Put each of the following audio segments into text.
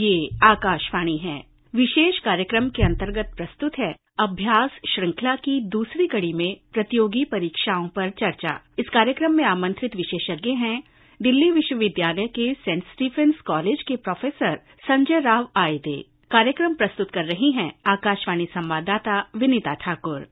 ये आकाशवाणी है। विशेष कार्यक्रम के अंतर्गत प्रस्तुत है अभ्यास श्रृंखला की दूसरी कड़ी में प्रतियोगी परीक्षाओं पर चर्चा। इस कार्यक्रम में आमंत्रित विशेषज्ञ हैं दिल्ली विश्वविद्यालय के सेंट स्टीफेंस कॉलेज के प्रोफेसर संजय राव आयदे। कार्यक्रम प्रस्तुत कर रही हैं आकाशवाणी संवाददाता विनीता ठाकुर।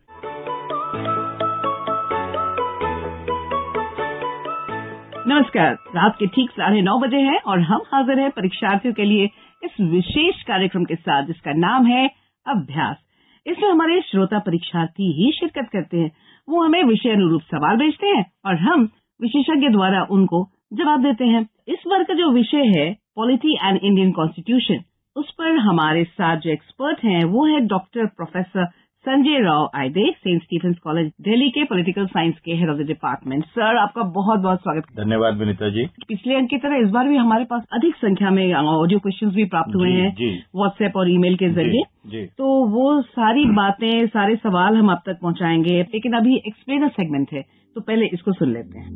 नमस्कार, रात के ठीक 9:30 बजे हैं और हम हाजिर हैं परीक्षार्थियों के लिए इस विशेष कार्यक्रम के साथ जिसका नाम है अभ्यास। इसमें हमारे श्रोता परीक्षार्थी ही शिरकत करते हैं। वो हमें विषय अनुरूप सवाल भेजते हैं और हम विशेषज्ञ द्वारा उनको जवाब देते हैं। इस बार का जो विषय है पॉलिटी एंड इंडियन कॉन्स्टिट्यूशन, उस पर हमारे साथ जो एक्सपर्ट हैं वो है डॉक्टर प्रोफेसर संजय राव आयदे, सेंट स्टीफेंस कॉलेज दिल्ली के पॉलिटिकल साइंस के head of the department. Sir, आपका बहुत बहुत स्वागत। धन्यवाद विनीता जी। पिछले अंक की तरह इस बार भी हमारे पास अधिक संख्या में ऑडियो क्वेश्चंस भी प्राप्त हुए हैं व्हाट्सएप और ईमेल के जरिए। तो वो सारी बातें, सारे सवाल हम आप तक पहुंचाएंगे, लेकिन अभी एक्सप्लेनर सेगमेंट है तो पहले इसको सुन लेते हैं।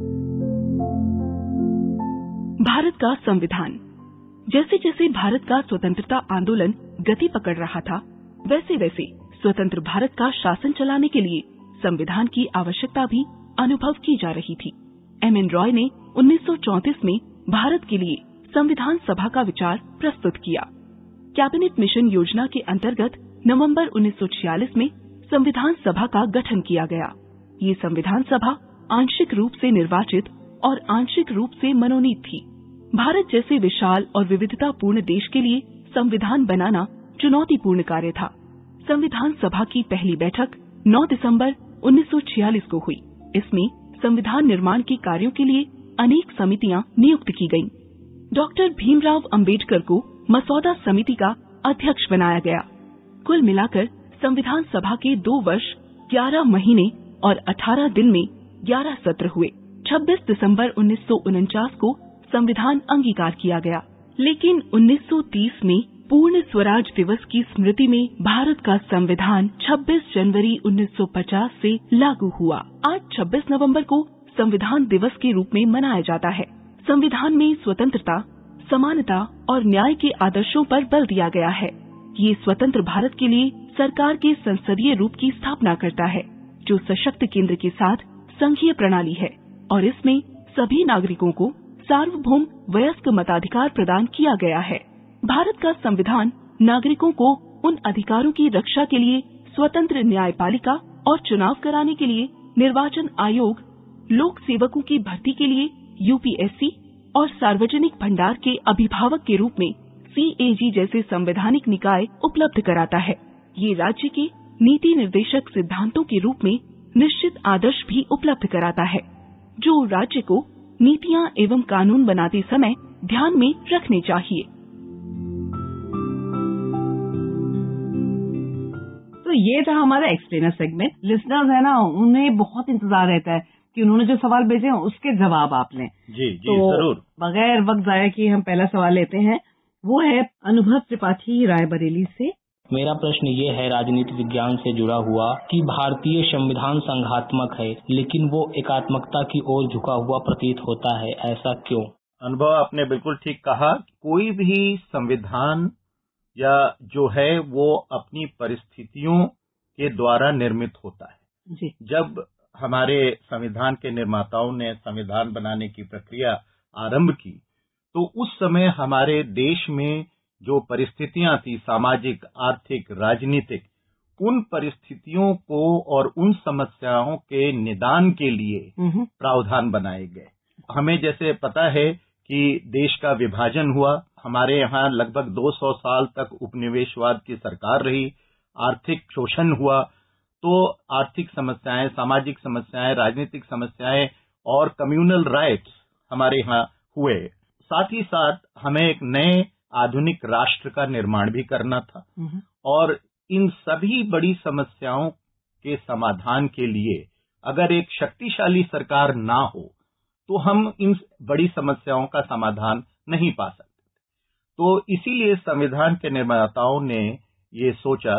भारत का संविधान। जैसे जैसे भारत का स्वतंत्रता आंदोलन गति पकड़ रहा था, वैसे वैसे स्वतंत्र भारत का शासन चलाने के लिए संविधान की आवश्यकता भी अनुभव की जा रही थी। एम.एन. रॉय ने 1934 में भारत के लिए संविधान सभा का विचार प्रस्तुत किया। कैबिनेट मिशन योजना के अंतर्गत नवंबर 1946 में संविधान सभा का गठन किया गया। ये संविधान सभा आंशिक रूप से निर्वाचित और आंशिक रूप से मनोनीत थी। भारत जैसे विशाल और विविधतापूर्ण देश के लिए संविधान बनाना चुनौतीपूर्ण कार्य था। संविधान सभा की पहली बैठक 9 दिसंबर 1946 को हुई। इसमें संविधान निर्माण के कार्यों के लिए अनेक समितियां नियुक्त की गईं। डॉक्टर भीमराव अंबेडकर को मसौदा समिति का अध्यक्ष बनाया गया। कुल मिलाकर संविधान सभा के 2 वर्ष 11 महीने और 18 दिन में 11 सत्र हुए। 26 दिसंबर 1949 को संविधान अंगीकार किया गया, लेकिन 1930 में पूर्ण स्वराज दिवस की स्मृति में भारत का संविधान 26 जनवरी 1950 से लागू हुआ। आज 26 नवंबर को संविधान दिवस के रूप में मनाया जाता है। संविधान में स्वतंत्रता, समानता और न्याय के आदर्शों पर बल दिया गया है। ये स्वतंत्र भारत के लिए सरकार के संसदीय रूप की स्थापना करता है, जो सशक्त केंद्र के साथ संघीय प्रणाली है, और इसमें सभी नागरिकों को सार्वभौम वयस्क मताधिकार प्रदान किया गया है। भारत का संविधान नागरिकों को उन अधिकारों की रक्षा के लिए स्वतंत्र न्यायपालिका और चुनाव कराने के लिए निर्वाचन आयोग, लोक सेवकों की भर्ती के लिए यूपीएससी और सार्वजनिक भंडार के अभिभावक के रूप में सीएजी जैसे संवैधानिक निकाय उपलब्ध कराता है। ये राज्य के नीति निर्देशक सिद्धांतों के रूप में निश्चित आदर्श भी उपलब्ध कराता है, जो राज्य को नीतियां एवं कानून बनाते समय ध्यान में रखने चाहिए। तो ये था हमारा एक्सप्लेनर सेगमेंट। लिसनर्स है ना, उन्हें बहुत इंतजार रहता है कि उन्होंने जो सवाल भेजे हैं उसके जवाब आप लें। जी तो जरूर। बगैर वक्त जाया कि हम पहला सवाल लेते हैं। वो है अनुभव त्रिपाठी रायबरेली से। मेरा प्रश्न ये है राजनीति विज्ञान से जुड़ा हुआ कि भारतीय संविधान संघात्मक है, लेकिन वो एकात्मकता की ओर झुका हुआ प्रतीत होता है, ऐसा क्यों? अनुभव, आपने बिल्कुल ठीक कहा। कोई भी संविधान या जो है वो अपनी परिस्थितियों के द्वारा निर्मित होता है। जी। जब हमारे संविधान के निर्माताओं ने संविधान बनाने की प्रक्रिया आरंभ की, तो उस समय हमारे देश में जो परिस्थितियां थी, सामाजिक, आर्थिक, राजनीतिक, उन परिस्थितियों को और उन समस्याओं के निदान के लिए प्रावधान बनाए गए। हमें जैसे पता है कि देश का विभाजन हुआ, हमारे यहाँ लगभग 200 साल तक उपनिवेशवाद की सरकार रही, आर्थिक शोषण हुआ, तो आर्थिक समस्याएं, सामाजिक समस्याएं, राजनीतिक समस्याएं और कम्युनल राइट्स हमारे यहाँ हुए। साथ ही साथ हमें एक नए आधुनिक राष्ट्र का निर्माण भी करना था, और इन सभी बड़ी समस्याओं के समाधान के लिए अगर एक शक्तिशाली सरकार ना हो तो हम इन बड़ी समस्याओं का समाधान नहीं पा सकते। तो इसीलिए संविधान के निर्माताओं ने ये सोचा,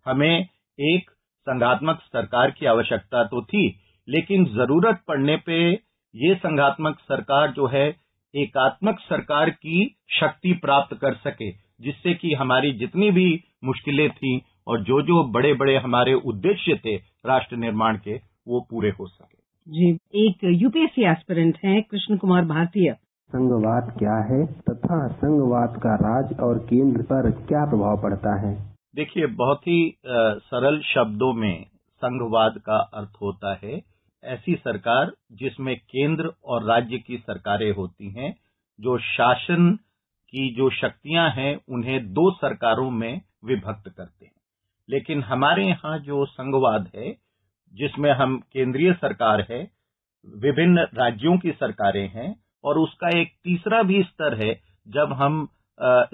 हमें एक संघात्मक सरकार की आवश्यकता तो थी, लेकिन जरूरत पड़ने पे ये संघात्मक सरकार जो है एकात्मक सरकार की शक्ति प्राप्त कर सके, जिससे कि हमारी जितनी भी मुश्किलें थी और जो बड़े बड़े हमारे उद्देश्य थे राष्ट्र निर्माण के, वो पूरे हो सके। जी, एक यूपीएससी एस्पिरेंट हैं कृष्ण कुमार भारतीय। संघवाद क्या है तथा संघवाद का राज्य और केंद्र पर क्या प्रभाव पड़ता है? देखिए, बहुत ही सरल शब्दों में संघवाद का अर्थ होता है ऐसी सरकार जिसमें केंद्र और राज्य की सरकारें होती हैं, जो शासन की जो शक्तियां हैं उन्हें दो सरकारों में विभक्त करते हैं। लेकिन हमारे यहाँ जो संघवाद है, जिसमें हम केंद्रीय सरकार है, विभिन्न राज्यों की सरकारें हैं, और उसका एक तीसरा भी स्तर है जब हम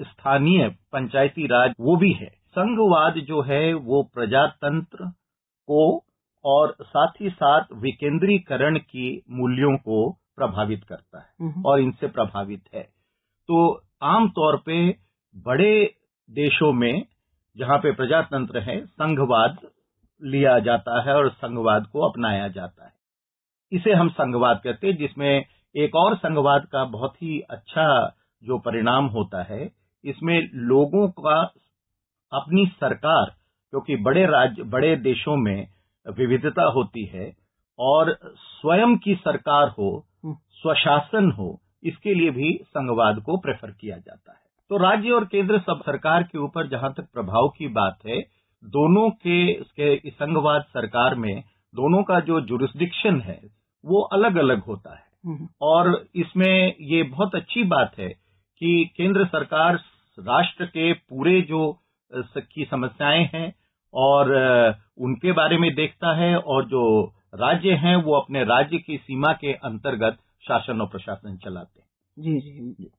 स्थानीय पंचायती राज, वो भी है। संघवाद जो है वो प्रजातंत्र को और साथ ही साथ विकेंद्रीकरण की मूल्यों को प्रभावित करता है और इनसे प्रभावित है। तो आमतौर पे बड़े देशों में जहां पे प्रजातंत्र है, संघवाद लिया जाता है और संघवाद को अपनाया जाता है। इसे हम संघवाद कहते हैं, जिसमें एक और संघवाद का बहुत ही अच्छा जो परिणाम होता है, इसमें लोगों का अपनी सरकार, क्योंकि बड़े देशों में विविधता होती है और स्वयं की सरकार हो, स्वशासन हो, इसके लिए भी संघवाद को प्रेफर किया जाता है। तो राज्य और केंद्र सब सरकार के ऊपर जहां तक प्रभाव की बात है, दोनों के संघवाद सरकार में दोनों का जो जुरिस्डिक्शन है वो अलग अलग होता है। और इसमें ये बहुत अच्छी बात है कि केंद्र सरकार राष्ट्र के पूरे जो की समस्याएं हैं और उनके बारे में देखता है, और जो राज्य हैं वो अपने राज्य की सीमा के अंतर्गत शासन और प्रशासन चलाते हैं। जी जी जी।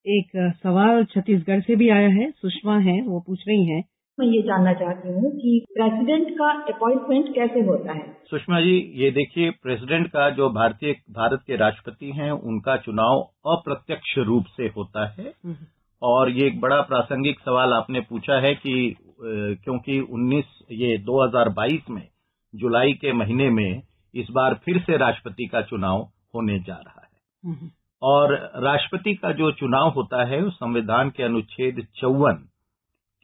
एक सवाल छत्तीसगढ़ से भी आया है, सुषमा है, वो पूछ रही हैं। मैं ये जानना चाहती हूँ कि प्रेसिडेंट का अपॉइंटमेंट कैसे होता है? सुषमा जी, ये देखिए, प्रेसिडेंट का जो भारत के राष्ट्रपति हैं उनका चुनाव अप्रत्यक्ष रूप से होता है। और ये एक बड़ा प्रासंगिक सवाल आपने पूछा है कि क्योंकि 2022 में जुलाई के महीने में इस बार फिर से राष्ट्रपति का चुनाव होने जा रहा है। और राष्ट्रपति का जो चुनाव होता है उस संविधान के अनुच्छेद 54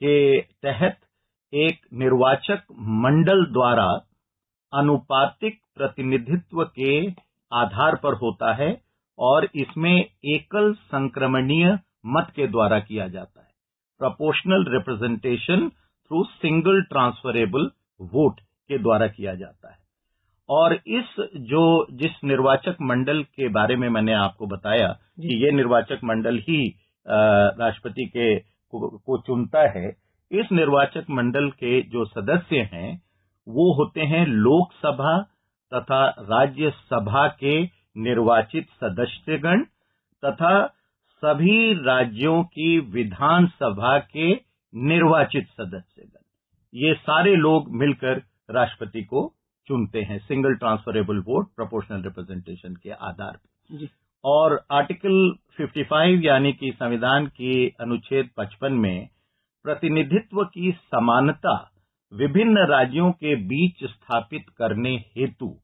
के तहत एक निर्वाचक मंडल द्वारा अनुपातिक प्रतिनिधित्व के आधार पर होता है, और इसमें एकल संक्रमणीय मत के द्वारा किया जाता है। Proportional representation through single transferable vote के द्वारा किया जाता है। और जिस निर्वाचक मंडल के बारे में मैंने आपको बताया कि ये निर्वाचक मंडल ही राष्ट्रपति को चुनता है, इस निर्वाचक मंडल के जो सदस्य हैं वो होते हैं लोकसभा तथा राज्यसभा के निर्वाचित सदस्यगण तथा सभी राज्यों की विधानसभा के निर्वाचित सदस्यगण। ये सारे लोग मिलकर राष्ट्रपति को चुनते हैं single transferable vote proportional representation के आधार पर। और आर्टिकल 55 यानी कि संविधान के अनुच्छेद 55 में प्रतिनिधित्व की समानता विभिन्न राज्यों के बीच स्थापित करने हेतु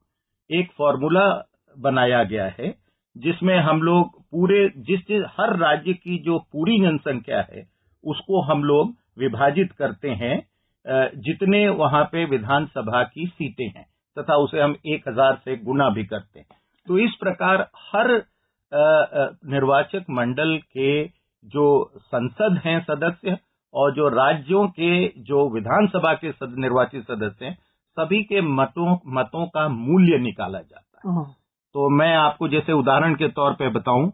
एक फॉर्मूला बनाया गया है, जिसमें हम लोग हर राज्य की जो पूरी जनसंख्या है उसको हम लोग विभाजित करते हैं जितने वहां पे विधानसभा की सीटें हैं, तथा उसे हम 1000 से गुना भी करते हैं। तो इस प्रकार हर निर्वाचक मंडल के जो संसद हैं सदस्य और जो राज्यों के जो विधानसभा के निर्वाचित सदस्य हैं, सभी के मतों का मूल्य निकाला जाता है। तो मैं आपको जैसे उदाहरण के तौर पे बताऊं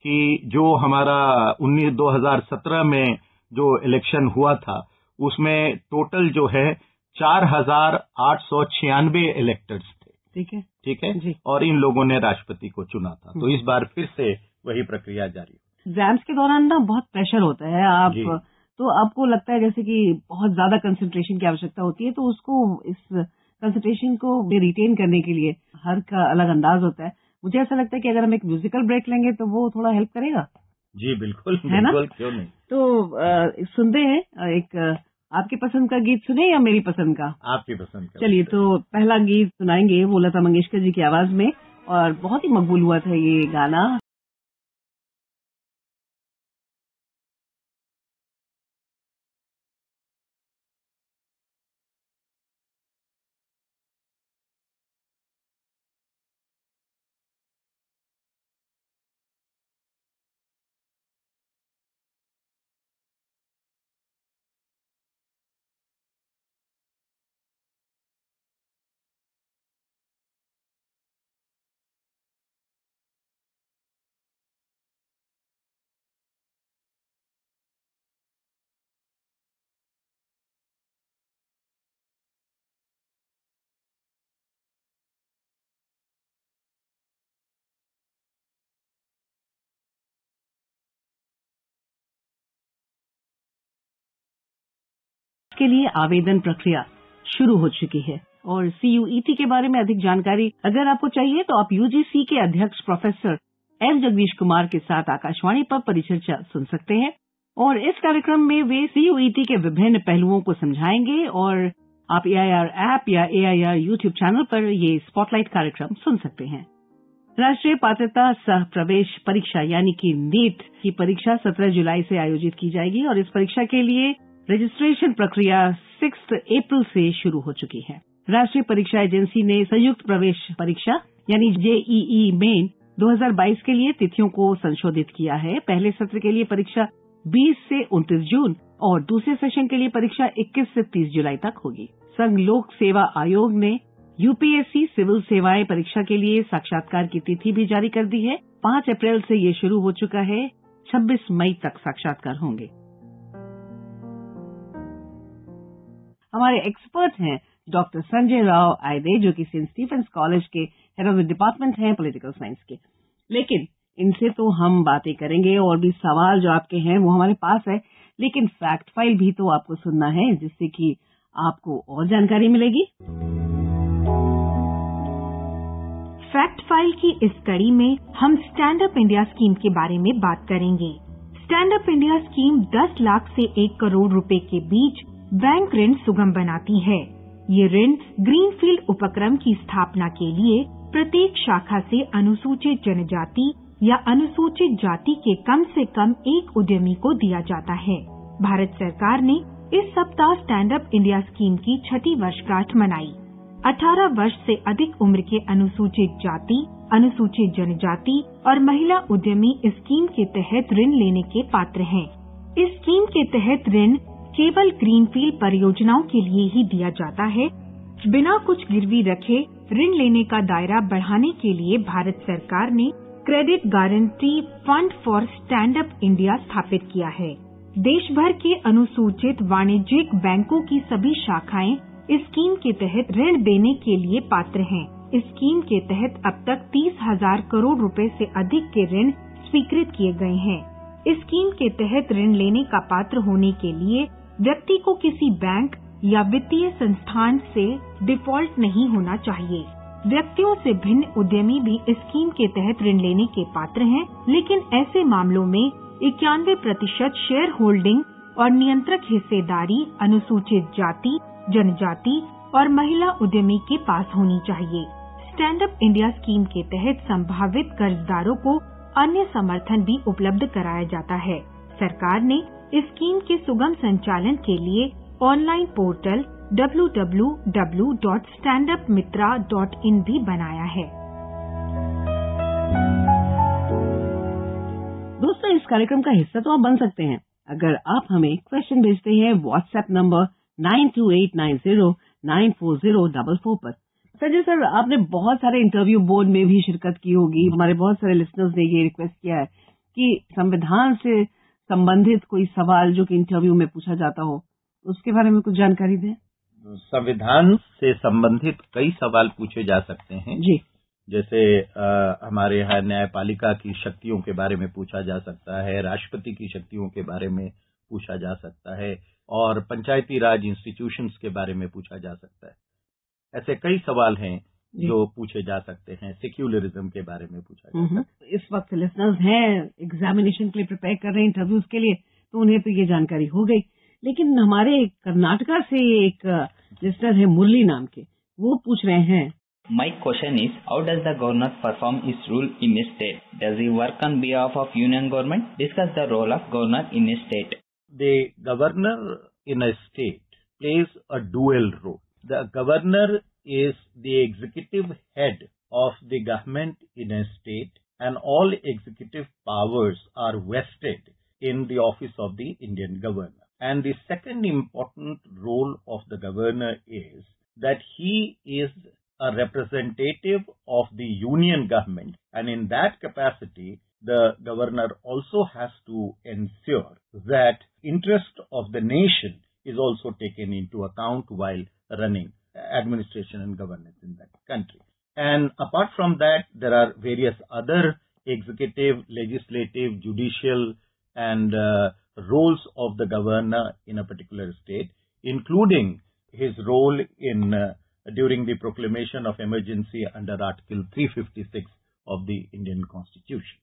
कि जो हमारा 2017 में जो इलेक्शन हुआ था उसमें टोटल जो है 4896 इलेक्टर्स थे। ठीक है जी। और इन लोगों ने राष्ट्रपति को चुना था। तो इस बार फिर से वही प्रक्रिया जारी है। एग्जाम्स के दौरान ना बहुत प्रेशर होता है, तो आपको लगता है जैसे कि बहुत ज्यादा कंसंट्रेशन की आवश्यकता होती है, तो उसको इस कंसंट्रेशन को रिटेन करने के लिए हर का अलग अंदाज होता है। मुझे ऐसा लगता है कि अगर हम एक म्यूजिकल ब्रेक लेंगे तो वो थोड़ा हेल्प करेगा। जी बिल्कुल, है ना? क्यों नहीं। तो सुनते हैं एक आपकी पसंद का गीत सुने या मेरी पसंद का? आपकी पसंद का। चलिए, तो पहला गीत सुनाएंगे वो लता मंगेशकर जी की आवाज में, और बहुत ही मकबूल हुआ था ये गाना। इसके लिए आवेदन प्रक्रिया शुरू हो चुकी है। और CUET के बारे में अधिक जानकारी अगर आपको चाहिए तो आप UGC के अध्यक्ष प्रोफेसर एल जगदीश कुमार के साथ आकाशवाणी पर परिचर्चा सुन सकते हैं। और इस कार्यक्रम में वे CUET के विभिन्न पहलुओं को समझाएंगे और आप AIR ऐप या AIR YouTube चैनल पर ये स्पॉटलाइट कार्यक्रम सुन सकते हैं। राष्ट्रीय पात्रता सह प्रवेश परीक्षा यानी कि नीट की परीक्षा 17 जुलाई से आयोजित की जाएगी और इस परीक्षा के लिए रजिस्ट्रेशन प्रक्रिया 6 अप्रैल से शुरू हो चुकी है। राष्ट्रीय परीक्षा एजेंसी ने संयुक्त प्रवेश परीक्षा यानी JEE मेन 2022 के लिए तिथियों को संशोधित किया है। पहले सत्र के लिए परीक्षा 20 से 29 जून और दूसरे सेशन के लिए परीक्षा 21 से 30 जुलाई तक होगी। संघ लोक सेवा आयोग ने UPSC सिविल सेवाएं परीक्षा के लिए साक्षात्कार की तिथि भी जारी कर दी है। 5 अप्रैल से ये शुरू हो चुका है। 26 मई तक साक्षात्कार होंगे। हमारे एक्सपर्ट हैं डॉक्टर संजय राव आयदे, जो कि सेंट स्टीफेंस कॉलेज के हेड ऑफ द डिपार्टमेंट हैं पॉलिटिकल साइंस के। लेकिन इनसे तो हम बातें करेंगे और भी सवाल जो आपके हैं वो हमारे पास है, लेकिन फैक्ट फाइल भी तो आपको सुनना है जिससे कि आपको और जानकारी मिलेगी। फैक्ट फाइल की इस कड़ी में हम स्टैंड अप इंडिया स्कीम के बारे में बात करेंगे। Stand up India scheme 10 lakh से 1 करोड़ रुपए के बीच बैंक ऋण सुगम बनाती है। ये ऋण ग्रीनफील्ड उपक्रम की स्थापना के लिए प्रत्येक शाखा से अनुसूचित जनजाति या अनुसूचित जाति के कम से कम एक उद्यमी को दिया जाता है। भारत सरकार ने इस सप्ताह स्टैंड अप इंडिया स्कीम की 6ठी वर्षगांठ मनाई। 18 वर्ष से अधिक उम्र के अनुसूचित जाति, अनुसूचित जनजाति और महिला उद्यमी इस स्कीम के तहत ऋण लेने के पात्र हैं। इस स्कीम के तहत ऋण केवल ग्रीनफील्ड परियोजनाओं के लिए ही दिया जाता है। बिना कुछ गिरवी रखे ऋण लेने का दायरा बढ़ाने के लिए भारत सरकार ने credit guarantee fund for stand up India स्थापित किया है। देश भर के अनुसूचित वाणिज्यिक बैंकों की सभी शाखाएं इस स्कीम के तहत ऋण देने के लिए पात्र हैं। इस स्कीम के तहत अब तक 30,000 करोड़ रुपए से अधिक के ऋण स्वीकृत किए गए हैं। इस स्कीम के तहत ऋण लेने का पात्र होने के लिए व्यक्ति को किसी बैंक या वित्तीय संस्थान से डिफॉल्ट नहीं होना चाहिए। व्यक्तियों से भिन्न उद्यमी भी इस स्कीम के तहत ऋण लेने के पात्र हैं, लेकिन ऐसे मामलों में 91% शेयर होल्डिंग और नियंत्रक हिस्सेदारी अनुसूचित जाति, जनजाति और महिला उद्यमी के पास होनी चाहिए। स्टैंड अप इंडिया स्कीम के तहत संभावित कर्जदारों को अन्य समर्थन भी उपलब्ध कराया जाता है। सरकार ने इस स्कीम के सुगम संचालन के लिए ऑनलाइन पोर्टल www.standupmitra.in भी बनाया है। दोस्तों, इस कार्यक्रम का हिस्सा तो आप बन सकते हैं अगर आप हमें क्वेश्चन भेजते हैं व्हाट्सएप नंबर 9289094044 पर। संजय सर, आपने बहुत सारे इंटरव्यू बोर्ड में भी शिरकत की होगी। हमारे बहुत सारे लिसनर्स ने ये रिक्वेस्ट किया है कि संविधान से संबंधित कोई सवाल जो कि इंटरव्यू में पूछा जाता हो, उसके बारे में कुछ जानकारी दें। संविधान से संबंधित कई सवाल पूछे जा सकते हैं जी। जैसे हमारे यहाँ न्यायपालिका की शक्तियों के बारे में पूछा जा सकता है, राष्ट्रपति की शक्तियों के बारे में पूछा जा सकता है और पंचायती राज इंस्टीट्यूशंस के बारे में पूछा जा सकता है। ऐसे कई सवाल हैं जो पूछे जा सकते हैं। सेक्युलरिज्म के बारे में पूछा जा सकता है। इस वक्त लिसनर्स हैं एग्जामिनेशन के लिए प्रिपेयर कर रहे हैं, इंटरव्यूज के लिए, तो उन्हें तो ये जानकारी हो गई। लेकिन हमारे कर्नाटका से एक लिसनर है मुरली नाम के, वो पूछ रहे हैं, My question is, how does the governor perform his role in a state? Does he work on behalf of union government? Discuss the role of governor in a state. The governor in a state plays a dual role. The governor is the executive head of the government in a state, and all executive powers are vested in the office of the Indian governor. And the second important role of the governor is that he is a representative of the union government, and in that capacity the governor also has to ensure that interest of the nation is also taken into account while running administration and governance in that country. And apart from that, there are various other executive, legislative, judicial and roles of the governor in a particular state. including his role in during the proclamation of emergency under Article 356 of the Indian Constitution.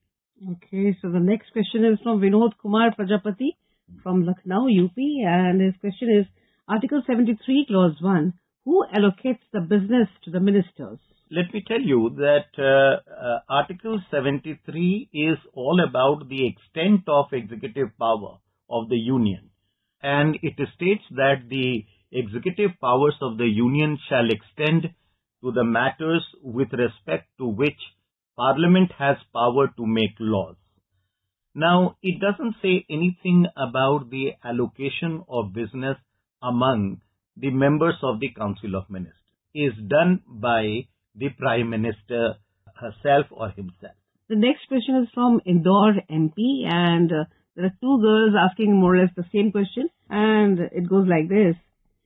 Okay, so the next question is from Vinod Kumar Prajapati from Lucknow, UP, and his question is Article 73, Clause 1. Who allocates the business to the ministers? Let me tell you that Article 73 is all about the extent of executive power of the Union. And it states that the executive powers of the Union shall extend to the matters with respect to which Parliament has power to make laws. Now, it doesn't say anything about the allocation of business among the members of the Council of Ministers. It is done by the Prime Minister herself or himself. The next question is from Indore MP, and there are two girls asking more or less the same question, and it goes like this.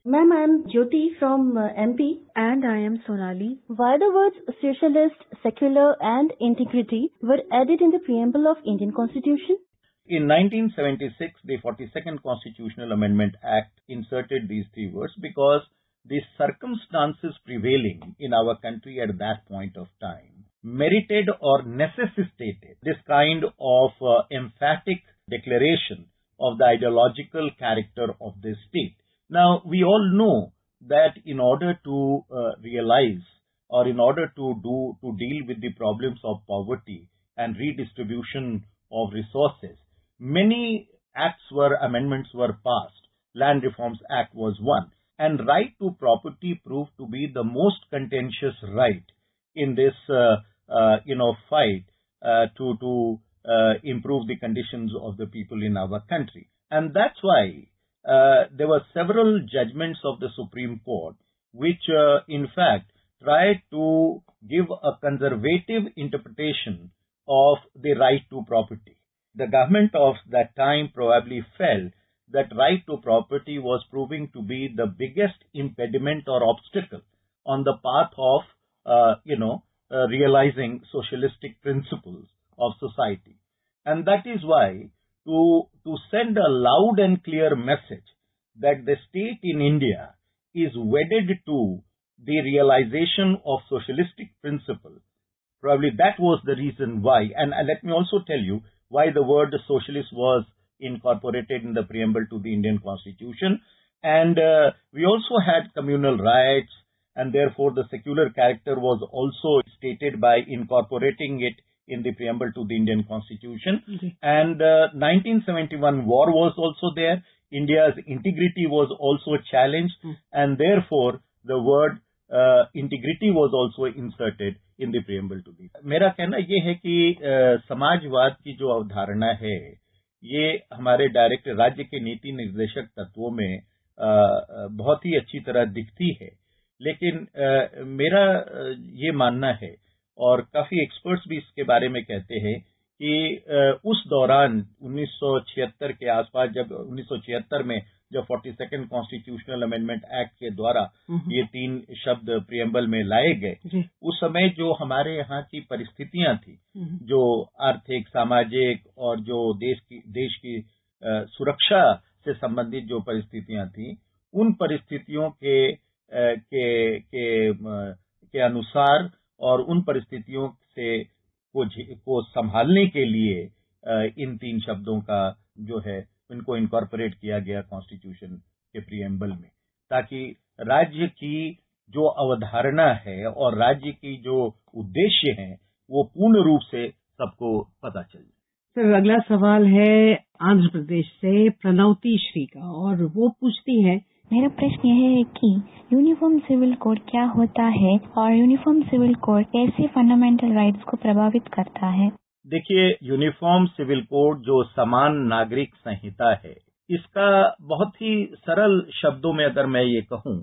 Ma'am, I am Jyoti from MP. And I am Sonali. Why the words socialist, secular and integrity were added in the preamble of Indian Constitution? In 1976, the 42nd Constitutional Amendment Act inserted these three words because the circumstances prevailing in our country at that point of time merited or necessitated this kind of emphatic declaration of the ideological character of the state. Now, we all know that in order to realize or in order to deal with the problems of poverty and redistribution of resources, many amendments were passed. Land Reforms Act was one. And right to property proved to be the most contentious right in this, fight to improve the conditions of the people in our country. And that's why there were several judgments of the Supreme Court which, in fact, tried to give a conservative interpretation of the right to property. The government of that time probably felt that right to property was proving to be the biggest impediment or obstacle on the path of, realizing socialistic principles of society. And that is why to send a loud and clear message that the state in India is wedded to the realization of socialistic principles, probably that was the reason why. And let me also tell you why the word socialist was incorporated in the preamble to the Indian Constitution. And we also had communal rights, and therefore the secular character was also stated by incorporating it in the preamble to the Indian Constitution. Okay. And 1971 war was also there. India's integrity was also challenged, and therefore the word integrity was also inserted in the preamble to the. मेरा कहना ये है कि समाजवाद की जो अवधारणा है ये हमारे डायरेक्ट राज्य के नीति निर्देशक तत्वों में बहुत ही अच्छी तरह दिखती है, लेकिन मेरा ये मानना है और काफी एक्सपर्ट्स भी इसके बारे में कहते हैं कि उस दौरान 1976 के आसपास, जब 1976 में जब 42nd कॉन्स्टिट्यूशनल अमेंडमेंट एक्ट के द्वारा ये तीन शब्द प्रियम्बल में लाए गए, उस समय जो हमारे यहाँ की परिस्थितियां थी, जो आर्थिक, सामाजिक और जो देश की सुरक्षा से संबंधित जो परिस्थितियां थी, उन परिस्थितियों के अनुसार और उन परिस्थितियों से को संभालने के लिए इन तीन शब्दों का जो है इनको इनकॉर्पोरेट किया गया कॉन्स्टिट्यूशन के प्रियम्बल में, ताकि राज्य की जो अवधारणा है और राज्य की जो उद्देश्य हैं वो पूर्ण रूप से सबको पता चल जाए। सर, अगला सवाल है आंध्र प्रदेश से प्रणवती श्री का, और वो पूछती है, मेरा प्रश्न यह है कि यूनिफॉर्म सिविल कोड क्या होता है और यूनिफॉर्म सिविल कोड कैसे फंडामेंटल राइट्स को प्रभावित करता है? देखिए, यूनिफॉर्म सिविल कोड जो समान नागरिक संहिता है, इसका बहुत ही सरल शब्दों में अगर मैं ये कहूँ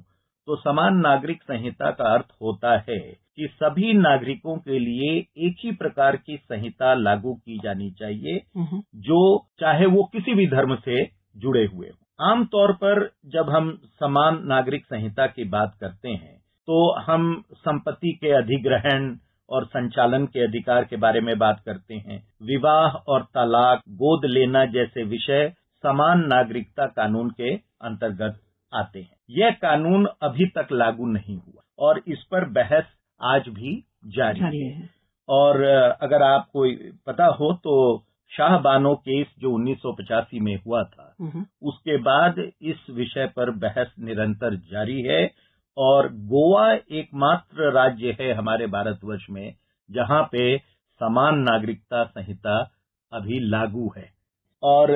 तो समान नागरिक संहिता का अर्थ होता है कि सभी नागरिकों के लिए एक ही प्रकार की संहिता लागू की जानी चाहिए, जो चाहे वो किसी भी धर्म से जुड़े हुए हों। आमतौर पर जब हम समान नागरिक संहिता की बात करते हैं तो हम संपत्ति के अधिग्रहण और संचालन के अधिकार के बारे में बात करते हैं। विवाह और तलाक, गोद लेना जैसे विषय समान नागरिकता कानून के अंतर्गत आते हैं। यह कानून अभी तक लागू नहीं हुआ और इस पर बहस आज भी जारी है। और अगर आपको पता हो तो शाहबानो केस जो 1985 में हुआ था, उसके बाद इस विषय पर बहस निरंतर जारी है और गोवा एकमात्र राज्य है हमारे भारतवर्ष में जहां पे समान नागरिकता संहिता अभी लागू है। और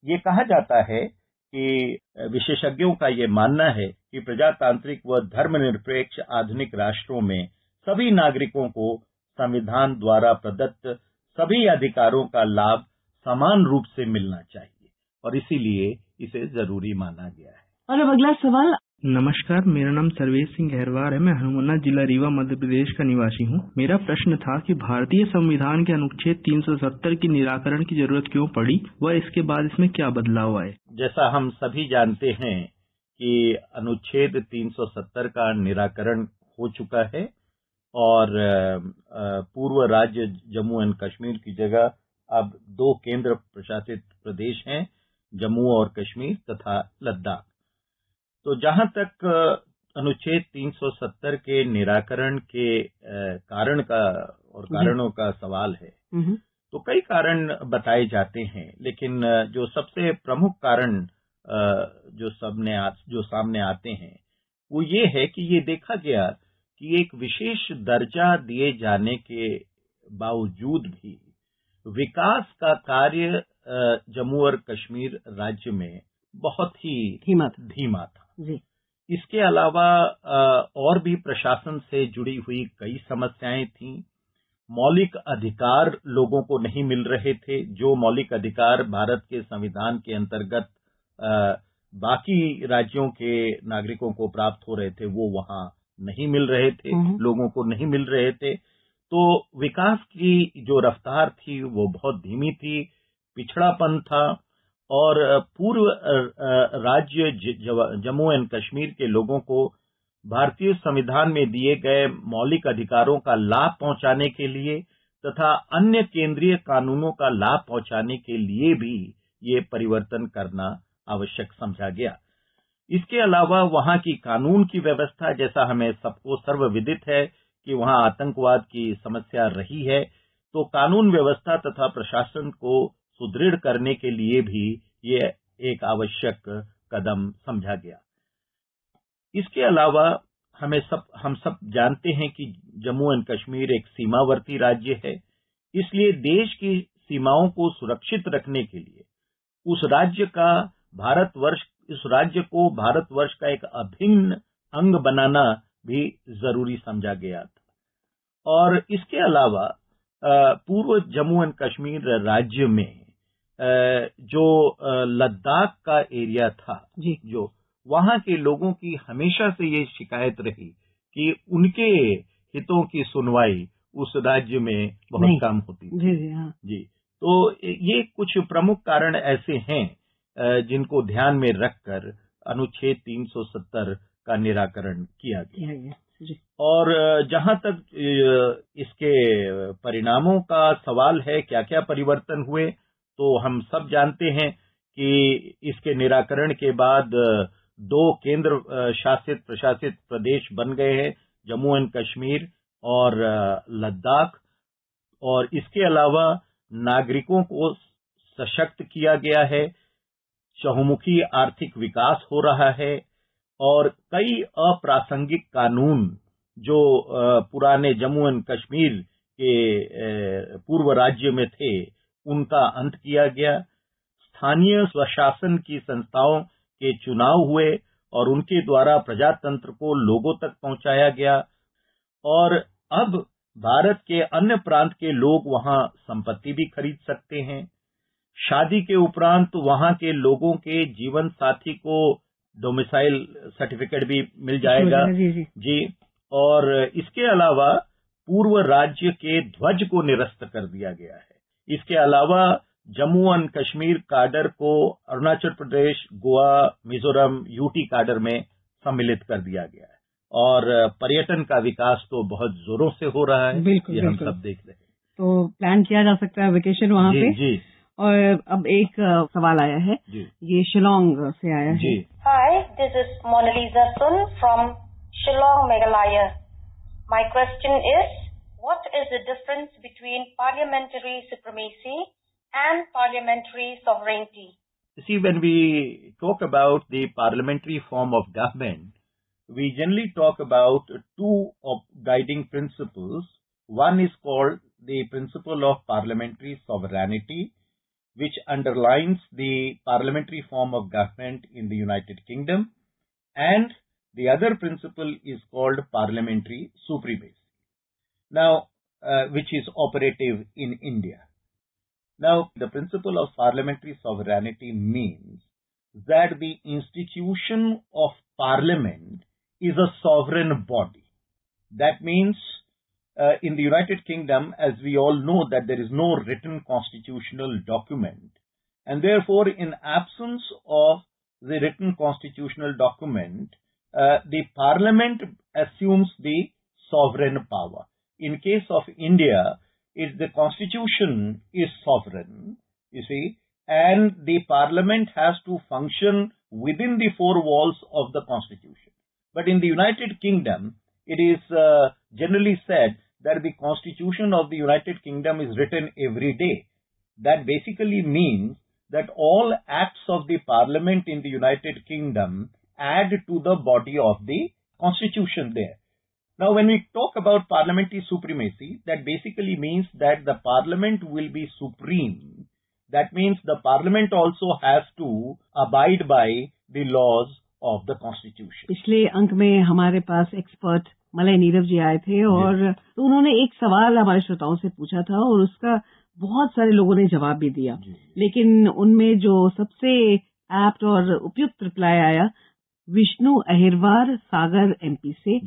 ये कहा जाता है कि विशेषज्ञों का ये मानना है कि प्रजातांत्रिक व धर्मनिरपेक्ष आधुनिक राष्ट्रों में सभी नागरिकों को संविधान द्वारा प्रदत्त सभी अधिकारों का लाभ समान रूप से मिलना चाहिए और इसीलिए इसे जरूरी माना गया है। और अब अगला सवाल। नमस्कार, मेरा नाम सर्वेश सिंह गहरवार है। मैं हनुमाना जिला रीवा मध्य प्रदेश का निवासी हूँ। मेरा प्रश्न था कि भारतीय संविधान के अनुच्छेद 370 की निराकरण की जरूरत क्यों पड़ी व इसके बाद इसमें क्या बदलाव आए? जैसा हम सभी जानते हैं कि अनुच्छेद 370 का निराकरण हो चुका है और पूर्व राज्य जम्मू एंड कश्मीर की जगह अब 2 केंद्र प्रशासित प्रदेश हैं, जम्मू और कश्मीर तथा लद्दाख। तो जहां तक अनुच्छेद 370 के निराकरण के कारणों का सवाल है, तो कई कारण बताए जाते हैं, लेकिन जो सबसे प्रमुख कारण जो सामने आते हैं वो ये है कि ये देखा गया कि एक विशेष दर्जा दिए जाने के बावजूद भी विकास का कार्य जम्मू और कश्मीर राज्य में बहुत ही धीमा था। इसके अलावा और भी प्रशासन से जुड़ी हुई कई समस्याएं थीं। मौलिक अधिकार लोगों को नहीं मिल रहे थे। जो मौलिक अधिकार भारत के संविधान के अंतर्गत बाकी राज्यों के नागरिकों को प्राप्त हो रहे थे वो वहां नहीं मिल रहे थे, लोगों को नहीं मिल रहे थे। तो विकास की जो रफ्तार थी वो बहुत धीमी थी, पिछड़ापन था और पूर्व राज्य जम्मू एंड कश्मीर के लोगों को भारतीय संविधान में दिए गए मौलिक अधिकारों का लाभ पहुंचाने के लिए तथा अन्य केंद्रीय कानूनों का लाभ पहुंचाने के लिए भी ये परिवर्तन करना आवश्यक समझा गया। इसके अलावा वहां की कानून की व्यवस्था, जैसा हमें सबको सर्वविदित है कि वहां आतंकवाद की समस्या रही है, तो कानून व्यवस्था तथा प्रशासन को सुदृढ़ करने के लिए भी ये एक आवश्यक कदम समझा गया। इसके अलावा हम सब जानते हैं कि जम्मू एंड कश्मीर एक सीमावर्ती राज्य है, इसलिए देश की सीमाओं को सुरक्षित रखने के लिए उस राज्य को भारतवर्ष का एक अभिन्न अंग बनाना भी जरूरी समझा गया था। और इसके अलावा पूर्व जम्मू एंड कश्मीर राज्य में जो लद्दाख का एरिया था, जो वहां के लोगों की हमेशा से ये शिकायत रही कि उनके हितों की सुनवाई उस राज्य में बहुत कम होती थी। जी, तो ये कुछ प्रमुख कारण ऐसे हैं जिनको ध्यान में रखकर अनुच्छेद 370 का निराकरण किया गया। और जहां तक इसके परिणामों का सवाल है, क्या क्या परिवर्तन हुए, तो हम सब जानते हैं कि इसके निराकरण के बाद 2 केंद्र शासित प्रशासित प्रदेश बन गए हैं, जम्मू एंड कश्मीर और लद्दाख। और इसके अलावा नागरिकों को सशक्त किया गया है, चहुमुखी आर्थिक विकास हो रहा है और कई अप्रासंगिक कानून जो पुराने जम्मू एंड कश्मीर के पूर्व राज्य में थे उनका अंत किया गया। स्थानीय स्वशासन की संस्थाओं के चुनाव हुए और उनके द्वारा प्रजातंत्र को लोगों तक पहुंचाया गया और अब भारत के अन्य प्रांत के लोग वहां संपत्ति भी खरीद सकते हैं। शादी के उपरांत वहां के लोगों के जीवन साथी को डोमिसाइल सर्टिफिकेट भी मिल जाएगा। जी, और इसके अलावा पूर्व राज्य के ध्वज को निरस्त कर दिया गया है। इसके अलावा जम्मू एंड कश्मीर काडर को अरुणाचल प्रदेश, गोवा, मिजोरम, यूटी काडर में सम्मिलित कर दिया गया है और पर्यटन का विकास तो बहुत जोरों से हो रहा है। बिल्कुल, ये हम सब देख रहे हैं। तो प्लान किया जा सकता है वेकेशन वहाँ पे। जी। और अब एक सवाल आया है, ये शिलोंग से आया है। Hi, this is Monalisa Sun from Shillong Meghalaya. My question is, what is the difference between parliamentary supremacy and parliamentary sovereignty? See, when we talk about the parliamentary form of government, we generally talk about two guiding principles. One is called the principle of parliamentary sovereignty, which underlines the parliamentary form of government in the United Kingdom, and the other principle is called parliamentary supremacy, now which is operative in India. Now, the principle of parliamentary sovereignty means that the institution of parliament is a sovereign body. That means in the United Kingdom, as we all know, that there is no written constitutional document, and therefore in absence of the written constitutional document, the parliament assumes the sovereign power. In case of India, the constitution is sovereign, you see, and the parliament has to function within the four walls of the constitution. But in the United Kingdom, it is generally said that the Constitution of the United Kingdom is written every day. That basically means that all acts of the Parliament in the United Kingdom add to the body of the Constitution there. Now, when we talk about parliamentary supremacy, that basically means that the Parliament will be supreme. That means the Parliament also has to abide by the laws of the Constitution. पिछले अंक में हमारे पास expert Malay Nirav जी आए थे और तो उन्होंने एक सवाल हमारे श्रोताओं से पूछा था और उसका बहुत सारे लोगों ने जवाब भी दिया, लेकिन उनमें जो सबसे एप्ट और उपयुक्त रिप्लाई आया विष्णु अहिरवार सागर एमपी से।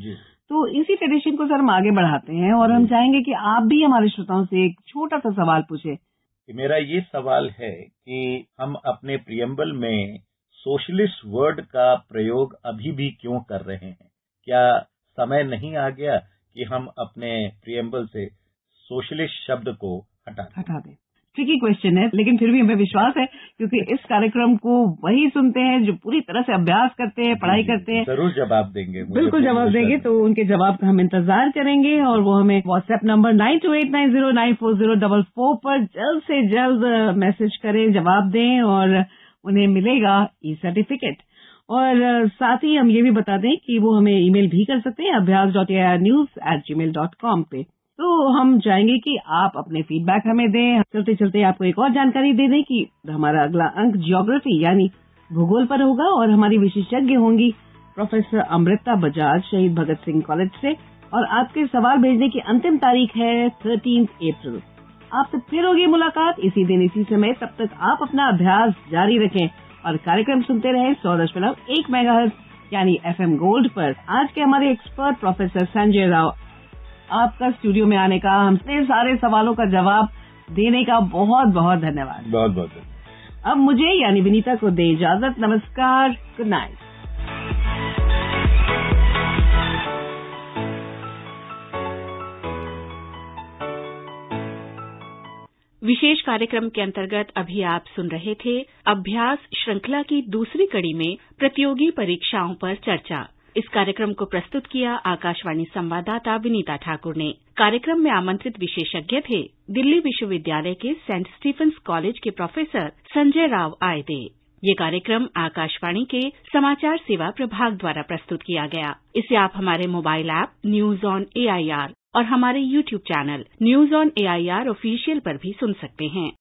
तो इसी ट्रेडिशन को सर हम आगे बढ़ाते हैं और हम चाहेंगे कि आप भी हमारे श्रोताओं से एक छोटा सा सवाल पूछे। मेरा ये सवाल है कि हम अपने प्रियम्बल में सोशलिस्ट वर्ड का प्रयोग अभी भी क्यों कर रहे हैं? क्या समय नहीं आ गया कि हम अपने प्रियम्बल से सोशलिस्ट शब्द को हटा दें? ट्रिकी क्वेश्चन है, लेकिन फिर भी हमें विश्वास है क्योंकि इस कार्यक्रम को वही सुनते हैं जो पूरी तरह से अभ्यास करते हैं, पढ़ाई करते हैं। जरूर जवाब देंगे, बिल्कुल जवाब देंगे। तो उनके जवाब का हम इंतजार करेंगे और वो हमें व्हाट्सएप नंबर 9289094044 पर जल्द से जल्द मैसेज करें, जवाब दें और उन्हें मिलेगा ई सर्टिफिकेट। और साथ ही हम ये भी बता दें कि वो हमें ईमेल भी कर सकते हैं abhyas.airnews@gmail.com पे। तो हम चाहेंगे कि आप अपने फीडबैक हमें दें। चलते चलते आपको एक और जानकारी दे दें कि हमारा अगला अंक ज्योग्राफी यानी भूगोल पर होगा और हमारी विशेषज्ञ होंगी प्रोफेसर अमृता बजाज शहीद भगत सिंह कॉलेज से। और आपके सवाल भेजने की अंतिम तारीख है 13 अप्रैल। आपसे फिर होगी मुलाकात इसी दिन इसी समय। तब तक आप अपना अभ्यास जारी रखें और कार्यक्रम सुनते रहें 100.1 मेगाहर्ट्ज यानी FM गोल्ड पर। आज के हमारे एक्सपर्ट प्रोफेसर संजय राव, आपका स्टूडियो में आने का, हमसे सारे सवालों का जवाब देने का बहुत बहुत धन्यवाद। बहुत बहुत। अब मुझे यानी विनीता को दे इजाजत। नमस्कार, गुड नाइट। विशेष कार्यक्रम के अंतर्गत अभी आप सुन रहे थे अभ्यास श्रृंखला की दूसरी कड़ी में प्रतियोगी परीक्षाओं पर चर्चा। इस कार्यक्रम को प्रस्तुत किया आकाशवाणी संवाददाता विनीता ठाकुर ने। कार्यक्रम में आमंत्रित विशेषज्ञ थे दिल्ली विश्वविद्यालय के सेंट स्टीफेंस कॉलेज के प्रोफेसर संजय राव आयदे। ये कार्यक्रम आकाशवाणी के समाचार सेवा प्रभाग द्वारा प्रस्तुत किया गया। इसे आप हमारे mobile app news on AIR और हमारे YouTube channel news on AIR official पर भी सुन सकते हैं।